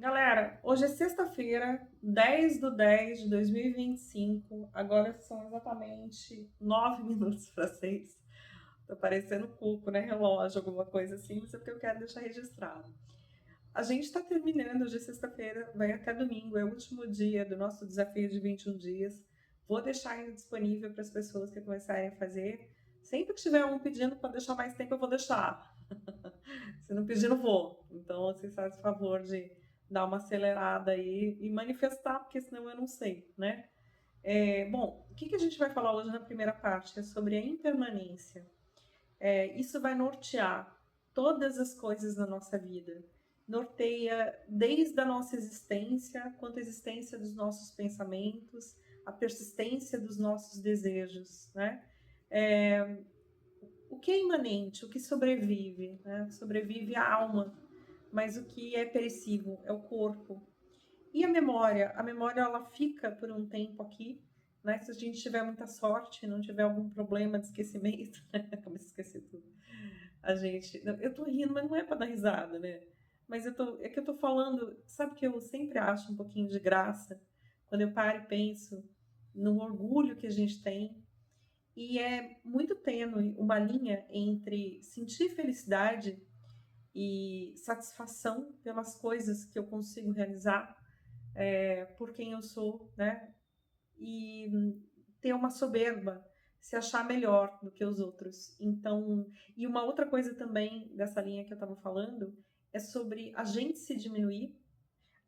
Galera, hoje é sexta-feira, 10/10 de 2025. Agora são exatamente 9 minutos para 6. Tá parecendo cuco, né? Relógio, alguma coisa assim, mas é porque eu quero deixar registrado. A gente está terminando hoje, é sexta-feira, vai até domingo, é o último dia do nosso desafio de 21 dias. Vou deixar ainda disponível para as pessoas que começarem a fazer. Sempre que tiver um pedindo para deixar mais tempo, eu vou deixar. Se não pedir, não vou. Então, vocês fazem o favor de dar uma acelerada aí e manifestar, porque senão eu não sei, né? Bom, o que a gente vai falar hoje na primeira parte? É sobre a impermanência. Isso vai nortear todas as coisas na nossa vida. Norteia desde a nossa existência, quanto a existência dos nossos pensamentos, a persistência dos nossos desejos, né? É, o que é imanente, o que sobrevive, né? Sobrevive a alma, mas o que é perecível é o corpo. E a memória? A memória ela fica por um tempo aqui, né? Se a gente tiver muita sorte, não tiver algum problema de esquecimento, como esquecer tudo. A gente, eu tô rindo, mas não é para dar risada, né? Mas é que eu tô falando, sabe que eu sempre acho um pouquinho de graça quando eu paro e penso no orgulho que a gente tem e é muito tênue uma linha entre sentir felicidade e satisfação pelas coisas que eu consigo realizar, por quem eu sou, né? E ter uma soberba, se achar melhor do que os outros. Então, e uma outra coisa também dessa linha que eu estava falando é sobre a gente se diminuir,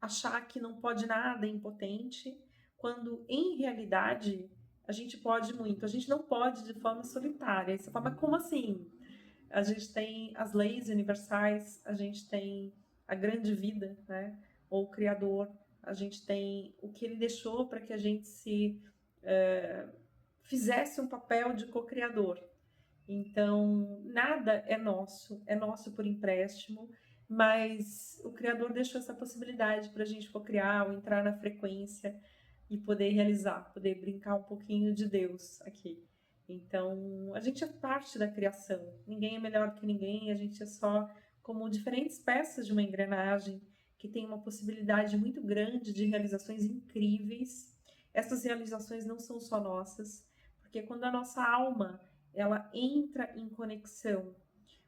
achar que não pode nada, é impotente, quando em realidade a gente pode muito. A gente não pode de forma solitária. Você fala, mas como assim? A gente tem as leis universais, a gente tem a grande vida, né? Ou o Criador, a gente tem o que ele deixou para que a gente se fizesse um papel de co-criador. Então, nada é nosso por empréstimo, mas o Criador deixou essa possibilidade para a gente co-criar, ou entrar na frequência e poder realizar, poder brincar um pouquinho de Deus aqui. Então, a gente é parte da criação. Ninguém é melhor que ninguém, a gente é só como diferentes peças de uma engrenagem que tem uma possibilidade muito grande de realizações incríveis. Essas realizações não são só nossas, porque quando a nossa alma ela entra em conexão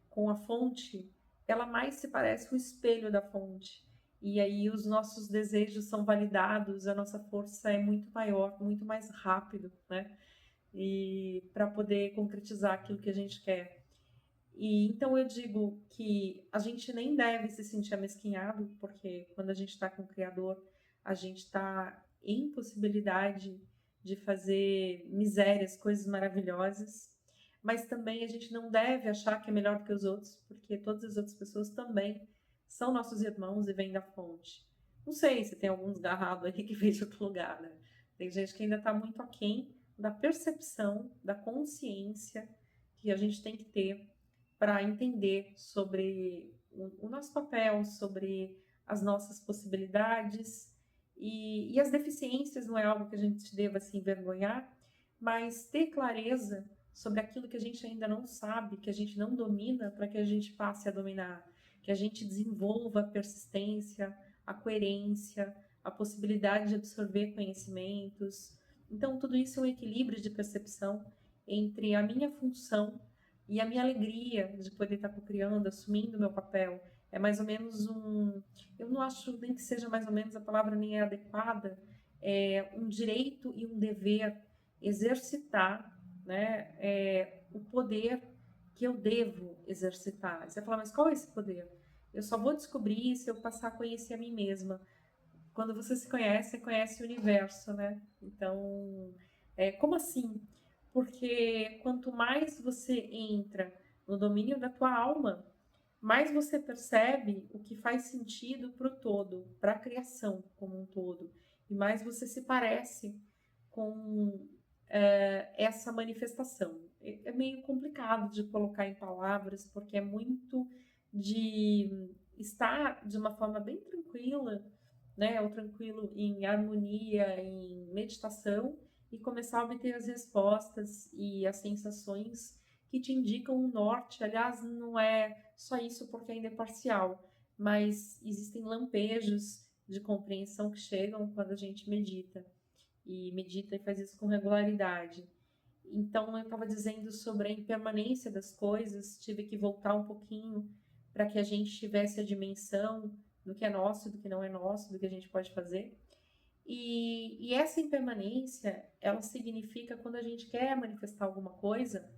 com a fonte, ela mais se parece um espelho da fonte. E aí os nossos desejos são validados, a nossa força é muito maior, muito mais rápido, né? E para poder concretizar aquilo que a gente quer. E então eu digo que a gente nem deve se sentir amesquinhado, porque quando a gente está com o Criador, a gente está em possibilidade de fazer misérias, coisas maravilhosas, mas também a gente não deve achar que é melhor do que os outros, porque todas as outras pessoas também são nossos irmãos e vêm da fonte. Não sei se tem alguns garrados aí que vêm de outro lugar, né? Tem gente que ainda está muito aquém da percepção, da consciência que a gente tem que ter para entender sobre o nosso papel, sobre as nossas possibilidades e as deficiências não é algo que a gente deva se envergonhar, mas ter clareza sobre aquilo que a gente ainda não sabe, que a gente não domina, para que a gente passe a dominar, que a gente desenvolva a persistência, a coerência, a possibilidade de absorver conhecimentos. Então, tudo isso é um equilíbrio de percepção entre a minha função e a minha alegria de poder estar co-criando, assumindo o meu papel. É mais ou menos um. Eu não acho nem que seja mais ou menos, a palavra nem é adequada, é um direito e um dever exercitar, né, o poder que eu devo exercitar. Você fala, mas qual é esse poder? Eu só vou descobrir se eu passar a conhecer a mim mesma. Quando você conhece o universo, né? Então, como assim? Porque quanto mais você entra no domínio da tua alma, mais você percebe o que faz sentido para o todo, para a criação como um todo, e mais você se parece com essa manifestação. É meio complicado de colocar em palavras, porque é muito de estar de uma forma bem tranquila, né, ou tranquilo em harmonia, em meditação, e começar a obter as respostas e as sensações que te indicam o norte. Aliás, não é só isso porque ainda é parcial, mas existem lampejos de compreensão que chegam quando a gente medita e faz isso com regularidade. Então, eu estava dizendo sobre a impermanência das coisas, tive que voltar um pouquinho para que a gente tivesse a dimensão do que é nosso, do que não é nosso, do que a gente pode fazer. E essa impermanência, ela significa quando a gente quer manifestar alguma coisa,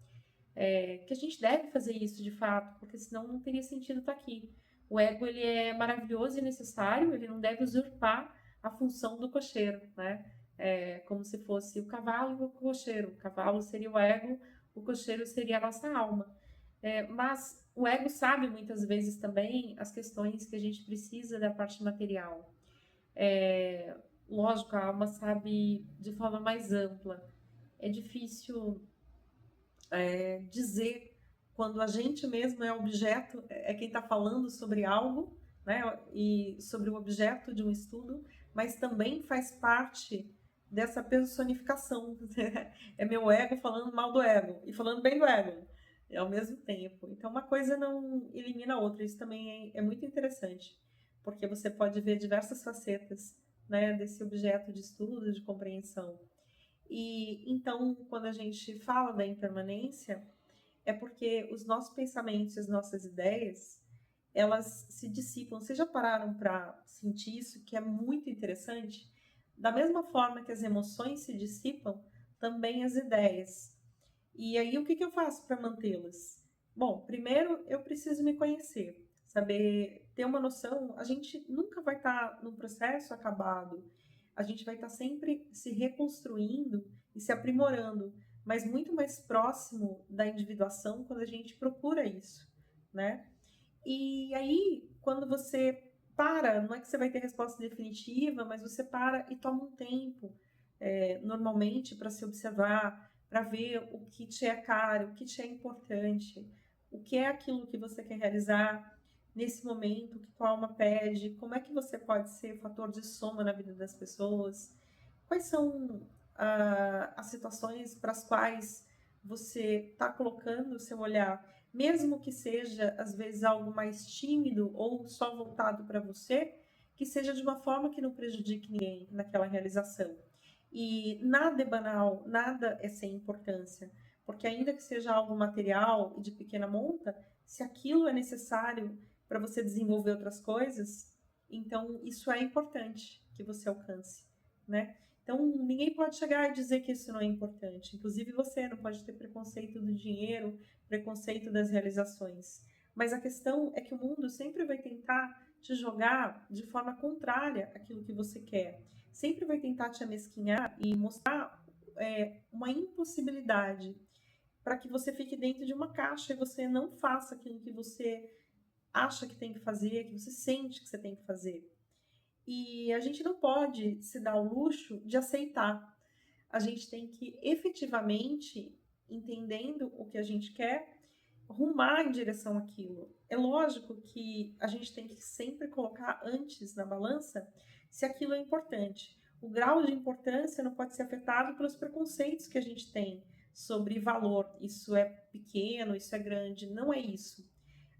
que a gente deve fazer isso de fato, porque senão não teria sentido estar aqui. O ego, ele é maravilhoso e necessário, ele não deve usurpar a função do cocheiro, né? Como se fosse o cavalo e o cocheiro. O cavalo seria o ego, o cocheiro seria a nossa alma. Mas o ego sabe muitas vezes também as questões que a gente precisa da parte material. Lógico, a alma sabe de forma mais ampla. É difícil dizer quando a gente mesmo é objeto, é quem está falando sobre algo, né, e sobre o objeto de um estudo, mas também faz parte dessa personificação. É meu ego falando mal do ego e falando bem do ego ao mesmo tempo. Então, uma coisa não elimina a outra. Isso também é muito interessante, porque você pode ver diversas facetas, né, desse objeto de estudo, de compreensão. E então, quando a gente fala da impermanência, é porque os nossos pensamentos, as nossas ideias, elas se dissipam. Vocês já pararam para sentir isso, que é muito interessante? Da mesma forma que as emoções se dissipam, também as ideias. E aí, o que eu faço para mantê-las? Bom, primeiro eu preciso me conhecer, saber ter uma noção. A gente nunca vai estar num processo acabado, a gente vai estar sempre se reconstruindo e se aprimorando, mas muito mais próximo da individuação quando a gente procura isso, né? E aí, quando você para, não é que você vai ter resposta definitiva, mas você para e toma um tempo, normalmente, para se observar, para ver o que te é caro, o que te é importante, o que é aquilo que você quer realizar nesse momento, o que tua alma pede, como é que você pode ser fator de soma na vida das pessoas, quais são as situações para as quais você está colocando o seu olhar, mesmo que seja, às vezes, algo mais tímido ou só voltado para você, que seja de uma forma que não prejudique ninguém naquela realização. E nada é banal, nada é sem importância, porque ainda que seja algo material e de pequena monta, se aquilo é necessário para você desenvolver outras coisas, então isso é importante que você alcance, né? Então, ninguém pode chegar e dizer que isso não é importante. Inclusive, você não pode ter preconceito do dinheiro, preconceito das realizações. Mas a questão é que o mundo sempre vai tentar te jogar de forma contrária àquilo que você quer. Sempre vai tentar te amesquinhar e mostrar uma impossibilidade para que você fique dentro de uma caixa e você não faça aquilo que você acha que tem que fazer, que você sente que você tem que fazer. E a gente não pode se dar o luxo de aceitar. A gente tem que efetivamente, entendendo o que a gente quer, rumar em direção àquilo. É lógico que a gente tem que sempre colocar antes na balança se aquilo é importante. O grau de importância não pode ser afetado pelos preconceitos que a gente tem sobre valor. Isso é pequeno, isso é grande. Não é isso.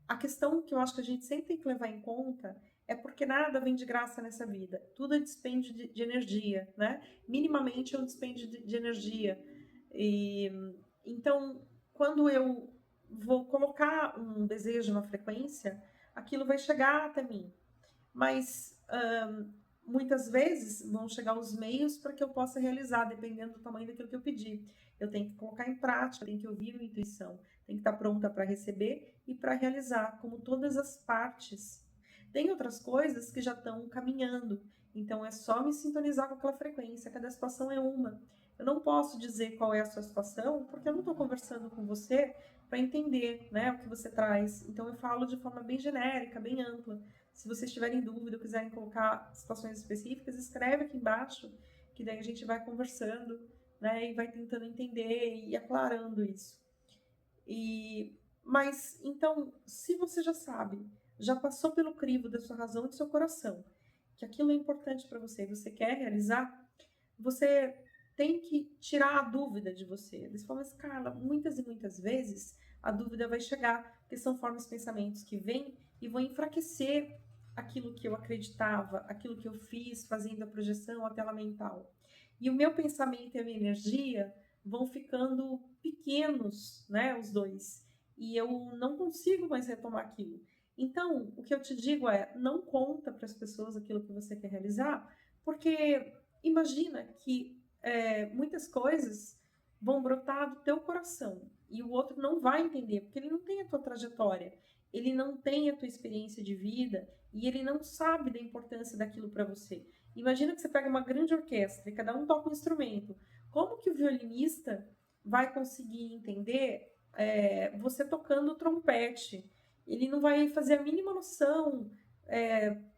A questão que eu acho que a gente sempre tem que levar em conta é porque nada vem de graça nessa vida. Tudo é dispêndio de energia, né? Minimamente é um dispêndio de energia. E, então, quando eu vou colocar um desejo, uma frequência, aquilo vai chegar até mim. Mas muitas vezes vão chegar os meios para que eu possa realizar, dependendo do tamanho daquilo que eu pedi. Eu tenho que colocar em prática, tenho que ouvir a intuição, tenho que estar pronta para receber e para realizar, como todas as partes. Tem outras coisas que já estão caminhando, então é só me sintonizar com aquela frequência, cada situação é uma. Eu não posso dizer qual é a sua situação, porque eu não estou conversando com você para entender, né, o que você traz. Então eu falo de forma bem genérica, bem ampla. Se vocês tiverem dúvida ou quiserem colocar situações específicas, escreve aqui embaixo, que daí a gente vai conversando, né, e vai tentando entender e aclarando isso. Mas, então, se você já sabe, já passou pelo crivo da sua razão e do seu coração, que aquilo é importante para você e você quer realizar, você tem que tirar a dúvida de você. Você fala, mas Carla, muitas e muitas vezes a dúvida vai chegar, porque são formas de pensamentos que vêm e vão enfraquecer aquilo que eu acreditava, aquilo que eu fiz fazendo a projeção, a tela mental. E o meu pensamento e a minha energia vão ficando pequenos, né, os dois. E eu não consigo mais retomar aquilo. Então, o que eu te digo é, não conta para as pessoas aquilo que você quer realizar, porque imagina que muitas coisas vão brotar do teu coração e o outro não vai entender, porque ele não tem a tua trajetória, ele não tem a tua experiência de vida e ele não sabe da importância daquilo para você. Imagina que você pega uma grande orquestra e cada um toca um instrumento. Como que o violinista vai conseguir entender você tocando trompete? Ele não vai fazer a mínima noção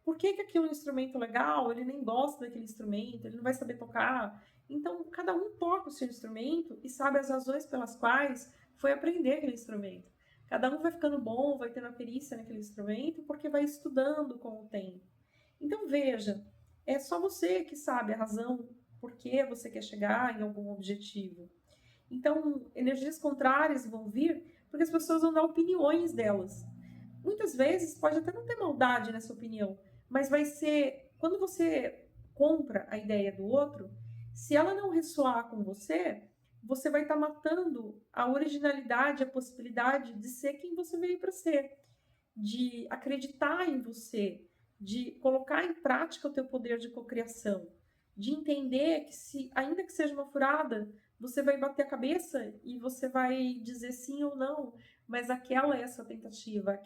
por que aquilo é um instrumento legal, ele nem gosta daquele instrumento, ele não vai saber tocar. Então, cada um toca o seu instrumento e sabe as razões pelas quais foi aprender aquele instrumento. Cada um vai ficando bom, vai tendo a perícia naquele instrumento, porque vai estudando com o tempo. Então, veja, é só você que sabe a razão por que você quer chegar em algum objetivo. Então, energias contrárias vão vir porque as pessoas vão dar opiniões delas. Muitas vezes pode até não ter maldade nessa opinião, mas vai ser quando você compra a ideia do outro, se ela não ressoar com você, você vai estar matando a originalidade, a possibilidade de ser quem você veio para ser, de acreditar em você, de colocar em prática o teu poder de cocriação, de entender que se ainda que seja uma furada, você vai bater a cabeça e você vai dizer sim ou não, mas aquela é a sua tentativa,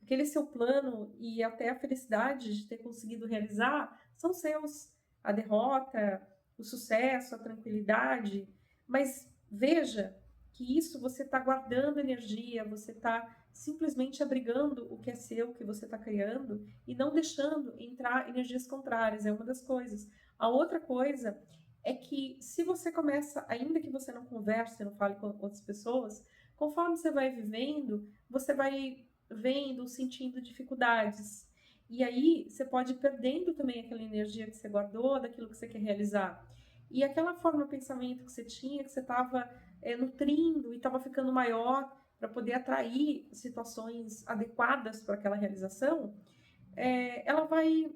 aquele seu plano e até a felicidade de ter conseguido realizar são seus. A derrota, o sucesso, a tranquilidade, mas veja que isso você está guardando energia, você está simplesmente abrigando o que é seu, o que você está criando, e não deixando entrar energias contrárias, é uma das coisas. A outra coisa é que se você começa, ainda que você não converse, não fale com outras pessoas, conforme você vai vivendo, você vai vendo, sentindo dificuldades. E aí você pode ir perdendo também aquela energia que você guardou, daquilo que você quer realizar. E aquela forma de pensamento que você tinha, que você estava nutrindo e estava ficando maior para poder atrair situações adequadas para aquela realização, ela vai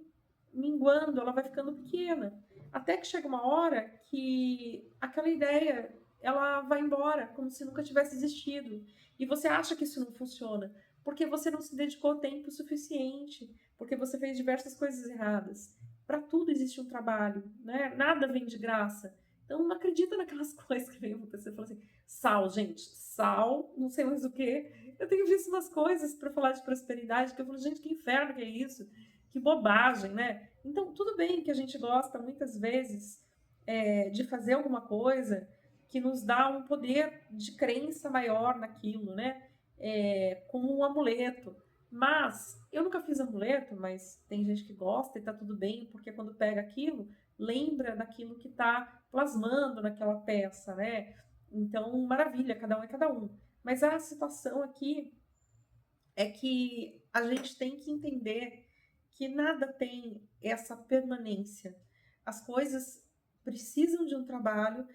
minguando, ela vai ficando pequena. Até que chega uma hora que aquela ideia ela vai embora, como se nunca tivesse existido. E você acha que isso não funciona, porque você não se dedicou tempo suficiente, porque você fez diversas coisas erradas. Para tudo existe um trabalho, né? Nada vem de graça. Então não acredita naquelas coisas que vem você fala assim, sal, gente, sal, não sei mais o que. Eu tenho visto umas coisas para falar de prosperidade que eu falo, gente, que inferno que é isso? Que bobagem, né? Então, tudo bem que a gente gosta muitas vezes de fazer alguma coisa que nos dá um poder de crença maior naquilo, né? Como um amuleto. Mas, eu nunca fiz amuleto, mas tem gente que gosta e tá tudo bem, porque quando pega aquilo, lembra daquilo que tá plasmando naquela peça, né? Então, maravilha, cada um é cada um. Mas a situação aqui é que a gente tem que entender que nada tem essa permanência. As coisas precisam de um trabalho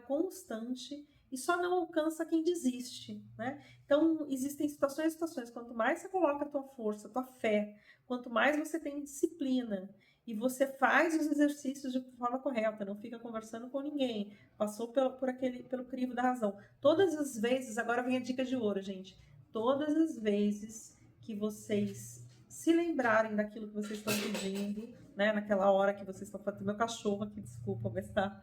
constante e só não alcança quem desiste, né? Então, existem situações e situações. Quanto mais você coloca a tua força, a tua fé, quanto mais você tem disciplina e você faz os exercícios de forma correta, não fica conversando com ninguém, passou pelo crivo da razão. Todas as vezes, agora vem a dica de ouro, gente, todas as vezes que vocês se lembrarem daquilo que vocês estão pedindo, né, naquela hora que vocês estão fazendo, meu cachorro aqui, desculpa, mas está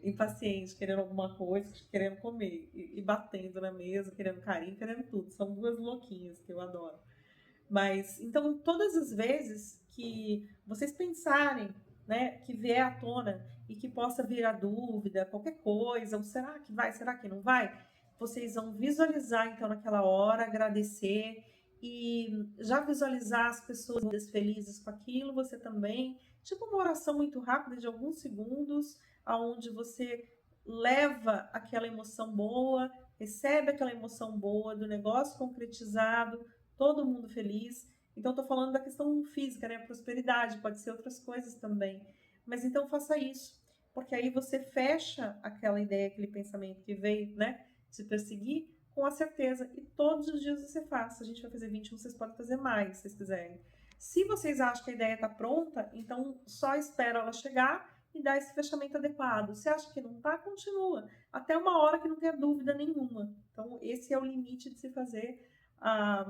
impaciente, querendo alguma coisa, querendo comer, e batendo na mesa, querendo carinho, querendo tudo. São duas louquinhas que eu adoro. Mas, então, todas as vezes que vocês pensarem, né, que vier à tona e que possa vir a dúvida, qualquer coisa, ou será que vai, será que não vai? Vocês vão visualizar, então, naquela hora, agradecer e já visualizar as pessoas felizes com aquilo, você também. Tipo uma oração muito rápida de alguns segundos, aonde você leva aquela emoção boa, recebe aquela emoção boa do negócio concretizado, todo mundo feliz. Então, estou falando da questão física, né? Prosperidade, pode ser outras coisas também. Mas então faça isso, porque aí você fecha aquela ideia, aquele pensamento que veio, né? Te perseguir com a certeza. E todos os dias você faz. Se a gente vai fazer 21, vocês podem fazer mais, se vocês quiserem. Se vocês acham que a ideia está pronta, então só espera ela chegar e dar esse fechamento adequado. Se acha que não está, continua. Até uma hora que não tenha dúvida nenhuma. Então, esse é o limite de se fazer a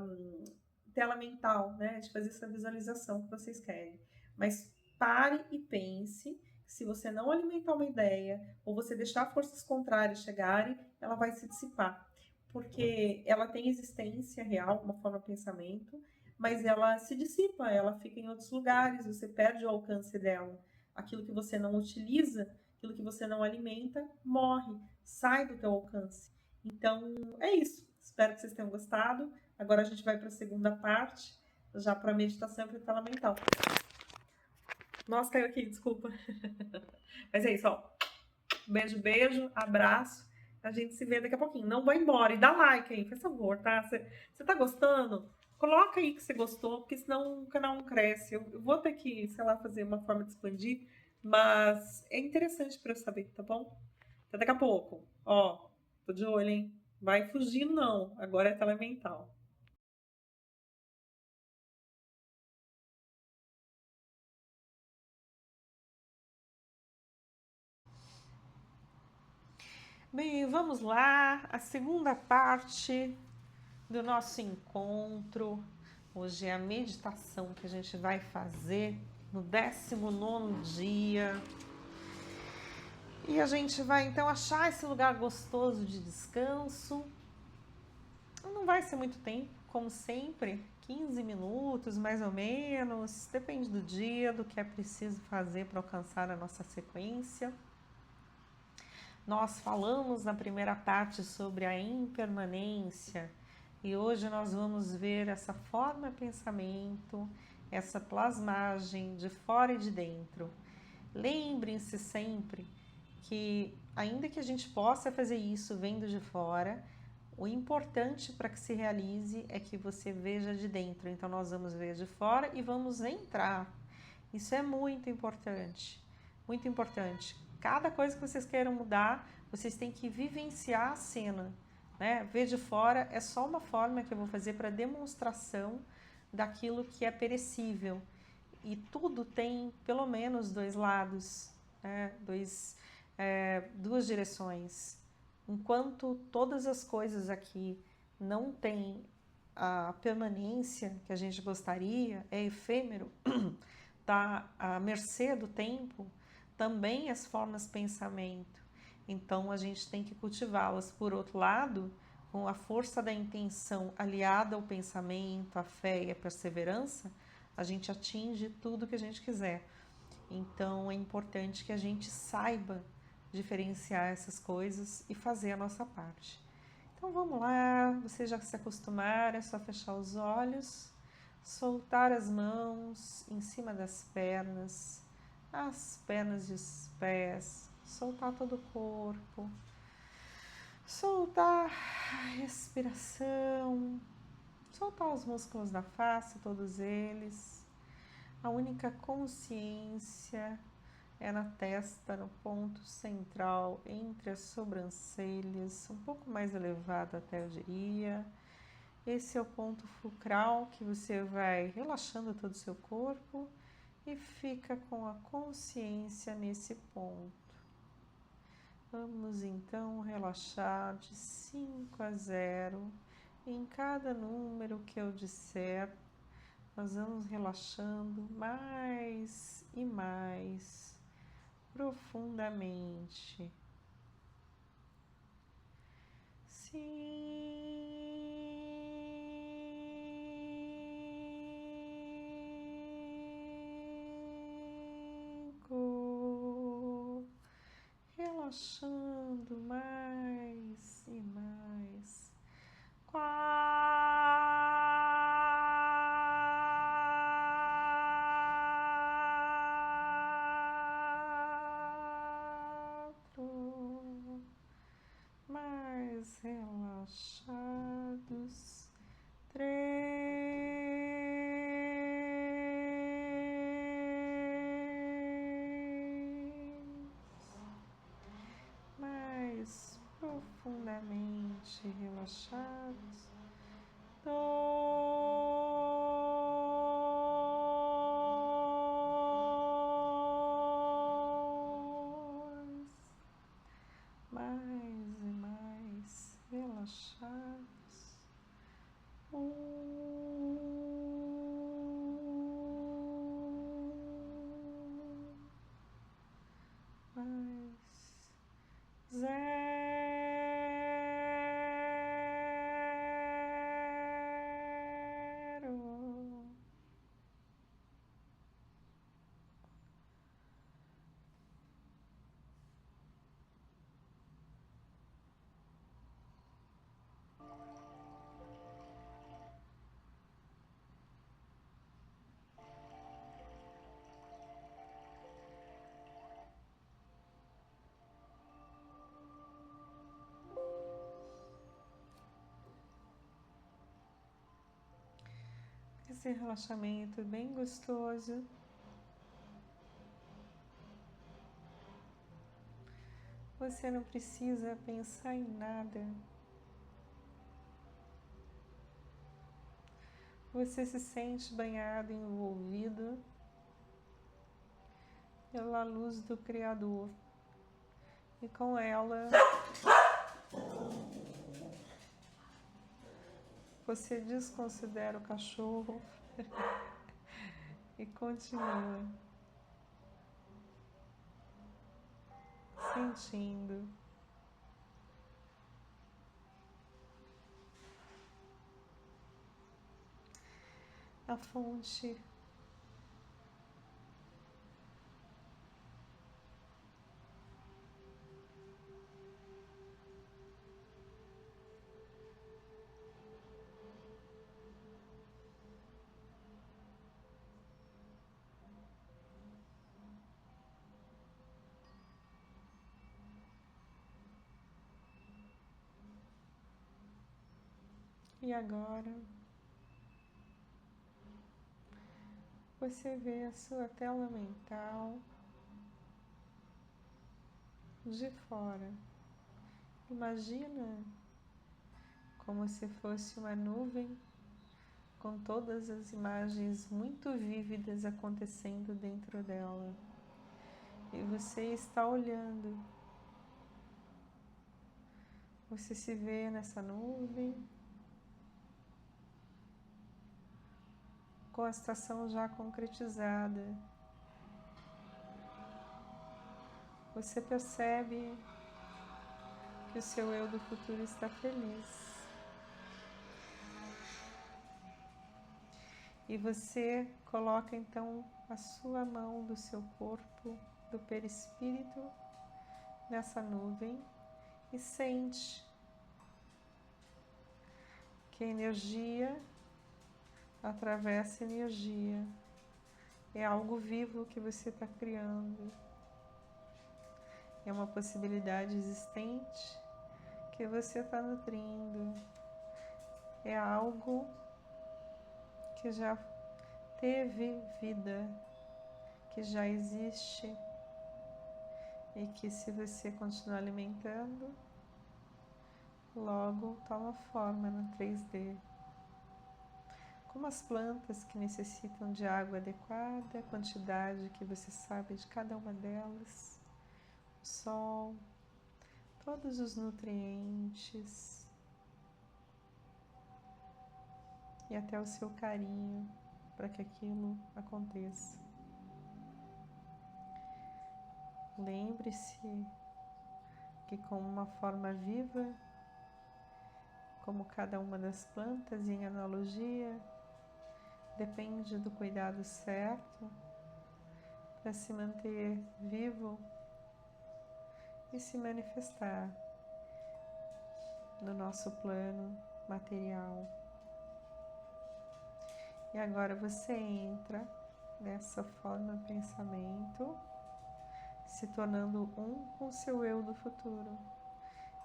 tela mental, né? De fazer essa visualização que vocês querem. Mas pare e pense. Se você não alimentar uma ideia, ou você deixar forças contrárias chegarem, ela vai se dissipar. Porque ela tem existência real, uma forma de pensamento, mas ela se dissipa, ela fica em outros lugares, você perde o alcance dela. Aquilo que você não utiliza, aquilo que você não alimenta, morre, sai do teu alcance. Então, é isso. Espero que vocês tenham gostado. Agora a gente vai para a segunda parte, já para a meditação e para a tela mental. Nossa, caiu aqui, desculpa. Mas é isso, ó. Beijo, beijo, abraço. A gente se vê daqui a pouquinho. Não vai embora. E dá like aí, por favor, tá? Você tá gostando? Coloca aí que você gostou, porque senão o canal não cresce. Eu vou ter que, sei lá, fazer uma forma de expandir, mas é interessante para eu saber, tá bom? Até daqui a pouco. Ó, tô de olho, hein? Vai fugindo, não. Agora é tela mental. Bem, vamos lá. A segunda parte do nosso encontro. Hoje é a meditação que a gente vai fazer no 19º dia. E a gente vai então achar esse lugar gostoso de descanso. Não vai ser muito tempo, como sempre, 15 minutos mais ou menos, depende do dia, do que é preciso fazer para alcançar a nossa sequência. Nós falamos na primeira parte sobre a impermanência e hoje nós vamos ver essa forma de pensamento, essa plasmagem de fora e de dentro. Lembrem-se sempre que, ainda que a gente possa fazer isso vendo de fora, o importante para que se realize é que você veja de dentro. Então, nós vamos ver de fora e vamos entrar. Isso é muito importante, muito importante. Cada coisa que vocês queiram mudar, vocês têm que vivenciar a cena, né? Ver de fora é só uma forma que eu vou fazer para demonstração daquilo que é perecível. E tudo tem pelo menos dois lados, né? Duas direções. Enquanto todas as coisas aqui não têm a permanência que a gente gostaria, é efêmero, está à mercê do tempo, também as formas de pensamento. Então, a gente tem que cultivá-las. Por outro lado, com a força da intenção aliada ao pensamento, à fé e à perseverança, a gente atinge tudo que a gente quiser. Então, é importante que a gente saiba diferenciar essas coisas e fazer a nossa parte. Então, vamos lá. Vocês já se acostumaram, é só fechar os olhos, soltar as mãos em cima das pernas, as pernas e os pés, soltar todo o corpo, soltar a respiração, soltar os músculos da face, todos eles. A única consciência é na testa, no ponto central, entre as sobrancelhas, um pouco mais elevado até, eu diria. Esse é o ponto fulcral que você vai relaxando todo o seu corpo e fica com a consciência nesse ponto. Vamos então relaxar de 5 a 0. Em cada número que eu disser, nós vamos relaxando mais e mais profundamente. 5, relaxando mais e mais. 4, mais relaxados. 3, mais profundamente. totalmente relaxados. 2, mais e mais relaxados. 0. Esse relaxamento bem gostoso. Você não precisa pensar em nada. Você se sente banhado, envolvido pela luz do Criador. E com ela, você desconsidera o cachorro e continua sentindo a fonte e agora você vê a sua tela mental de fora. Imagina como se fosse uma nuvem com todas as imagens muito vívidas acontecendo dentro dela. E você está olhando. Você se vê nessa nuvem, com a situação já concretizada. Você percebe que o seu eu do futuro está feliz. E você coloca então a sua mão do seu corpo, do perispírito, nessa nuvem e sente que a energia atravessa energia. É algo vivo que você está criando. É uma possibilidade existente que você está nutrindo. É algo que já teve vida, que já existe e que, se você continuar alimentando, logo toma forma no 3D. Como as plantas que necessitam de água adequada, a quantidade que você sabe de cada uma delas, o sol, todos os nutrientes e até o seu carinho para que aquilo aconteça. Lembre-se que, como uma forma viva, como cada uma das plantas, em analogia, depende do cuidado certo para se manter vivo e se manifestar no nosso plano material. E agora você entra nessa forma de pensamento, se tornando um com o seu eu do futuro.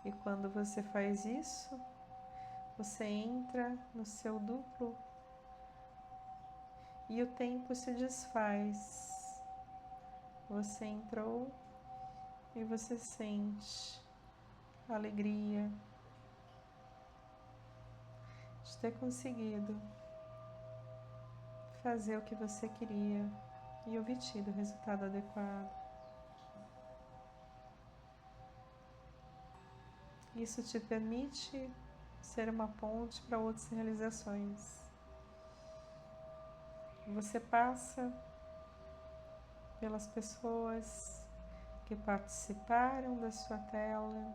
E quando você faz isso, você entra no seu duplo e o tempo se desfaz. Você entrou e você sente alegria, ter conseguido fazer o que você queria e obtido o resultado adequado. Isso te permite ser uma ponte para outras realizações. Você passa pelas pessoas que participaram da sua tela,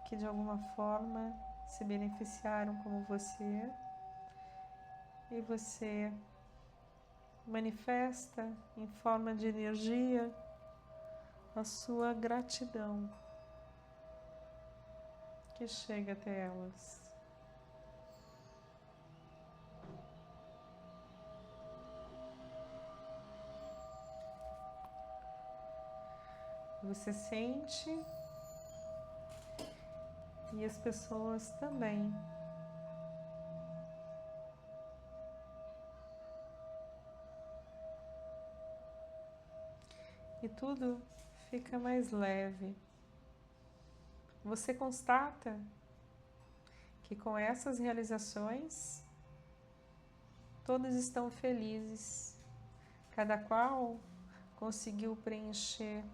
que de alguma forma se beneficiaram como você, e você manifesta em forma de energia a sua gratidão que chega até elas. Você sente e as pessoas também. E tudo fica mais leve. Você constata que com essas realizações todos estão felizes, cada qual conseguiu preencher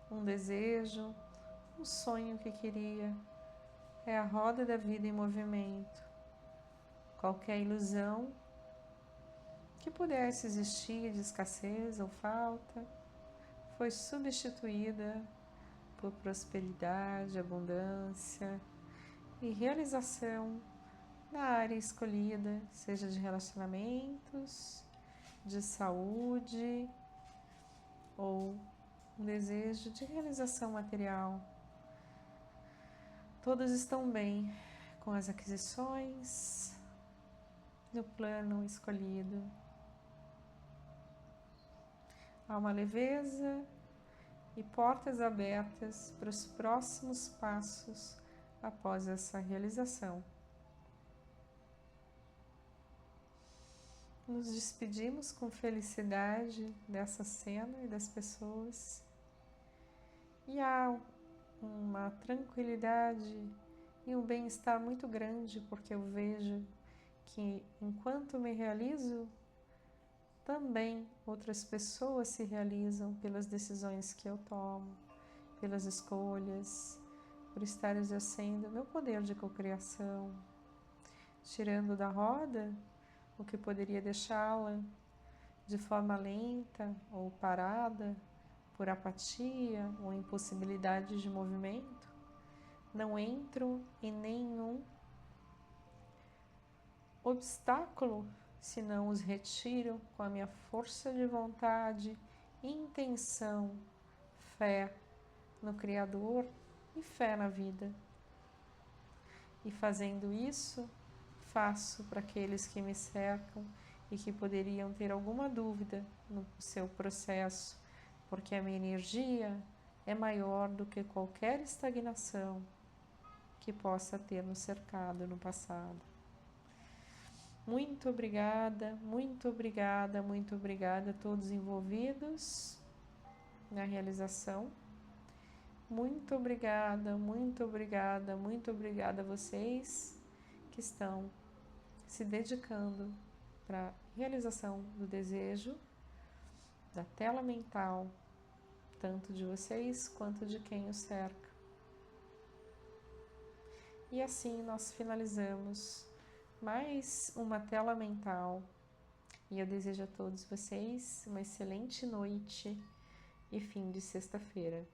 um desejo, um sonho que queria. É a roda da vida em movimento. Qualquer ilusão que pudesse existir de escassez ou falta foi substituída por prosperidade, abundância e realização na área escolhida, seja de relacionamentos, de saúde ou um desejo de realização material. Todos estão bem com as aquisições no plano escolhido. Há uma leveza e portas abertas para os próximos passos após essa realização. Nos despedimos com felicidade dessa cena e das pessoas. E há uma tranquilidade e um bem-estar muito grande, porque eu vejo que enquanto me realizo, também outras pessoas se realizam pelas decisões que eu tomo, pelas escolhas, por estar exercendo meu poder de cocriação, tirando da roda o que poderia deixá-la de forma lenta ou parada por apatia ou impossibilidade de movimento. Não entro em nenhum obstáculo, senão os retiro com a minha força de vontade, intenção, fé no Criador e fé na vida. E fazendo isso, faço para aqueles que me cercam e que poderiam ter alguma dúvida no seu processo, porque a minha energia é maior do que qualquer estagnação que possa ter nos cercado no passado. Muito obrigada, muito obrigada, muito obrigada a todos envolvidos na realização. Muito obrigada, muito obrigada, muito obrigada a vocês que estão se dedicando para a realização do desejo, da tela mental, tanto de vocês quanto de quem os cerca. E assim nós finalizamos mais uma tela mental. E eu desejo a todos vocês uma excelente noite e fim de sexta-feira.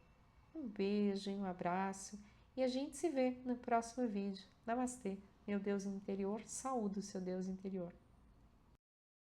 Um beijo e um abraço e a gente se vê no próximo vídeo. Namastê, meu Deus interior, saúde o seu Deus interior.